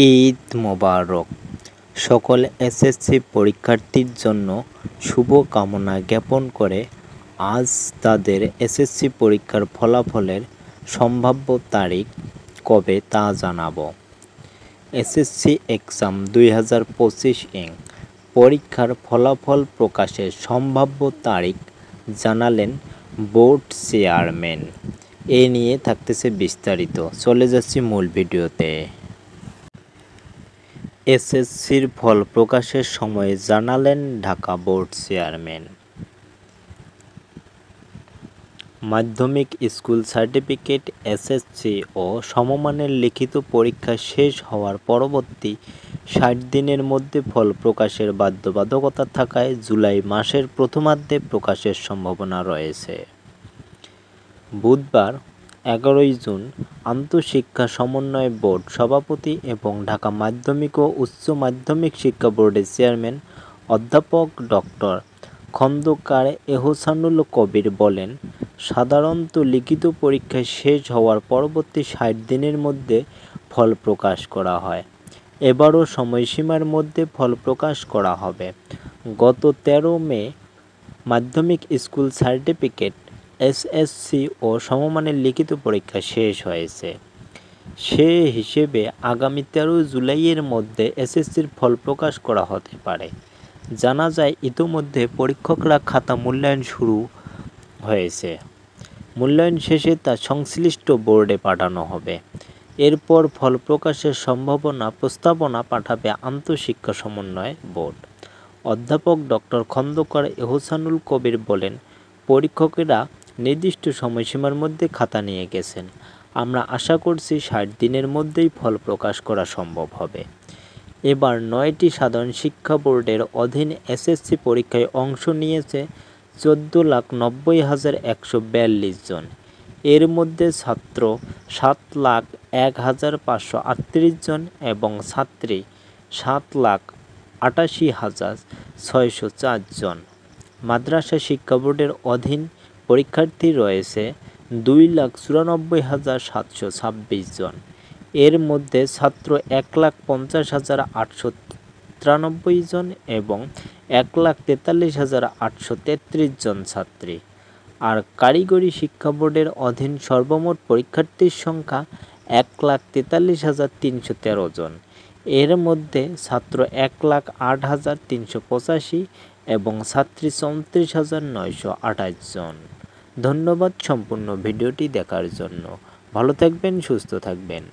ঈদ মোবারক। সকল এসএসসি পরীক্ষার্থীর জন্য শুভ কামনা জ্ঞাপন করে আজ তাদের এসএসসি পরীক্ষার ফলাফলের সম্ভাব্য তারিখ কবে তা জানাবো। এসএসসি এক্সাম 2025 পরীক্ষার ফলাফল প্রকাশের সম্ভাব্য তারিখ জানালেন বোর্ড চেয়ারম্যান। এ নিয়ে থাকতেছে বিস্তারিত। চলে যাচ্ছি মূল ভিডিওতে। এসএসসির ফল প্রকাশের সময় জানালেন ঢাকা বোর্ড চেয়ারম্যান। মাধ্যমিক স্কুল সার্টিফিকেট, এসএসসি ও সমমানের লিখিত পরীক্ষা শেষ হওয়ার পরবর্তী ৬০ দিনের মধ্যে ফল প্রকাশের বাধ্যবাধকতা থাকায় জুলাই মাসের প্রথমার্ধে প্রকাশের সম্ভাবনা রয়েছে। বুধবার ১১ জুন আন্তঃশিক্ষা সমন্বয় বোর্ড সভাপতি এবং ঢাকা মাধ্যমিক ও উচ্চ মাধ্যমিক শিক্ষা বোর্ডের চেয়ারম্যান অধ্যাপক ডক্টর খন্দকার এহসানুল কবির বলেন, সাধারণত লিখিত পরীক্ষা শেষ হওয়ার পরবর্তী ৬০ দিনের মধ্যে ফল প্রকাশ করা হয়। এবারও সময়সীমার মধ্যে ফল প্রকাশ করা হবে। গত ১৩ মে মাধ্যমিক স্কুল সার্টিফিকেট, এসএসসি ও সমমানের লিখিত পরীক্ষা শেষ হয়েছে। সে হিসেবে আগামী ১৩ জুলাইয়ের মধ্যে এসএসসির ফল প্রকাশ করা হতে পারে। জানা যায়, ইতোমধ্যে পরীক্ষকরা খাতা মূল্যায়ন শুরু হয়েছে। মূল্যায়ন শেষে তা সংশ্লিষ্ট বোর্ডে পাঠানো হবে। এরপর ফল প্রকাশের প্রস্তাবনা পাঠাবে আন্তঃশিক্ষা সমন্বয় বোর্ড। অধ্যাপক ডক্টর খন্দকার এহসানুল কবির বলেন, পরীক্ষকেরা নির্দিষ্ট সময়সীমার মধ্যে খাতা নিয়ে গেছেন। আমরা আশা করছি ৬০ দিনের মধ্যেই ফল প্রকাশ করা সম্ভব হবে। এবার ৯টি সাধারণ শিক্ষা বোর্ডের অধীন এসএসসি পরীক্ষায় অংশ নিয়েছে ১৪,৯০,১৪২ জন। এর মধ্যে ছাত্র ৭,০১,৫৩৮ জন এবং ছাত্রী ৭,৮৮,৬০৪ জন। মাদ্রাসা শিক্ষা বোর্ডের অধীন পরীক্ষার্থী রয়েছে ২,৯৪,৭২৬ জন। এর মধ্যে ছাত্র ১,৫০,৮৯৩ জন এবং ১,৪৩,৮৩৩ জন ছাত্রী। আর কারিগরি শিক্ষা বোর্ডের অধীন সর্বমোট পরীক্ষার্থীর সংখ্যা ১,৪৩,৩১৩ জন। এর মধ্যে ছাত্র ১,০৮,৩৮৫ এবং ছাত্রী ৩৪,৯২৮ জন। ধন্যবাদ সম্পূর্ণ ভিডিওটি দেখার জন্য। ভালো থাকবেন, সুস্থ থাকবেন।